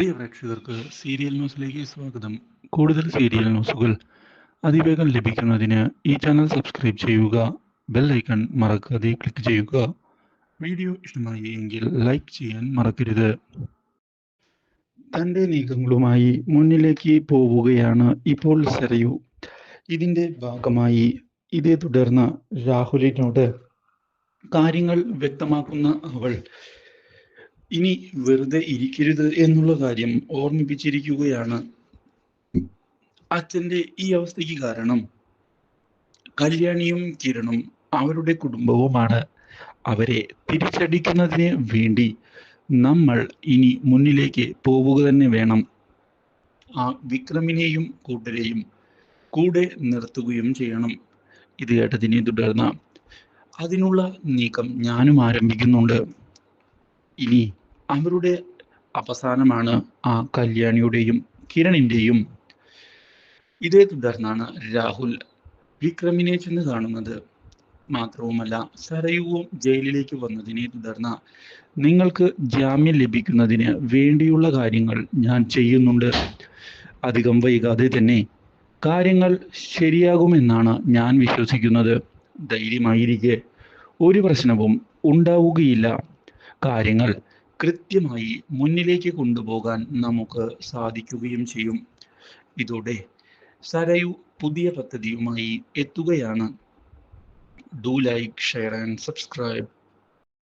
പ്രിയ പ്രേക്ഷകർക്ക് സീരിയൽ ന്യൂസിലേക്ക് സ്വാഗതം. കൂടുതൽ സീരിയൽ ന്യൂസുകൾ അതിവേഗം ലഭിക്കുന്നതിന് ഈ ചാനൽ സബ്സ്ക്രൈബ് ചെയ്യുക. ബെൽ ഐക്കൺ മറക്കാതെ ക്ലിക്ക് ചെയ്യുക. വീഡിയോ ഇഷ്ടമായി എങ്കിൽ ലൈക്ക് ചെയ്യാൻ മറക്കരുത്. തൻ്റെ നീക്കങ്ങളുമായി മുന്നിലേക്ക് പോവുകയാണ് ഇപ്പോൾ സരയു. ഇതിൻ്റെ ഭാഗമായി ഇതേ തുടർന്ന് രാഹുലിനോട് കാര്യങ്ങൾ വ്യക്തമാക്കുന്ന അവൾ ഇനി വെറുതെ ഇരിക്കരുത് എന്നുള്ള കാര്യം ഓർമ്മിപ്പിച്ചിരിക്കുകയാണ്. അച്ഛൻ്റെ ഈ അവസ്ഥയ്ക്ക് കാരണം കല്യാണിയും കിരണും അവരുടെ കുടുംബവുമാണ്. അവരെ തിരിച്ചടിക്കുന്നതിന് വേണ്ടി നമ്മൾ ഇനി മുന്നിലേക്ക് പോവുക തന്നെ വേണം. ആ വിക്രമിനെയും കൂട്ടരെയും കൂടെ നിർത്തുകയും ചെയ്യണം. ഇത് കേട്ടതിനെ തുടർന്ന് അതിനുള്ള നീക്കം ഞാനും ആരംഭിക്കുന്നുണ്ട്. ഇനി അവരുടെ അവസാനമാണ് ആ കല്യാണിയുടെയും കിരണിൻ്റെയും. ഇതേ തുടർന്നാണ് രാഹുൽ വിക്രമിനെ ചെന്ന് കാണുന്നത്. മാത്രവുമല്ല, സരയുവും ജയിലിലേക്ക് വന്നതിനെ തുടർന്ന് നിങ്ങൾക്ക് ജാമ്യം ലഭിക്കുന്നതിന് വേണ്ടിയുള്ള കാര്യങ്ങൾ ഞാൻ ചെയ്യുന്നുണ്ട്. അധികം വൈകാതെ തന്നെ കാര്യങ്ങൾ ശരിയാകുമെന്നാണ് ഞാൻ വിശ്വസിക്കുന്നത്. ധൈര്യമായിരിക്കെ, ഒരു പ്രശ്നവും ഉണ്ടാവുകയില്ല. കാര്യങ്ങൾ കൃത്യമായി മുന്നിലേക്ക് കൊണ്ടുപോകാൻ നമുക്ക് സാധിക്കുകയും ചെയ്യും. ഇതോടെ സരയു പുതിയ പദ്ധതിയുമായി എത്തുകയാണ്. Do like, share and subscribe.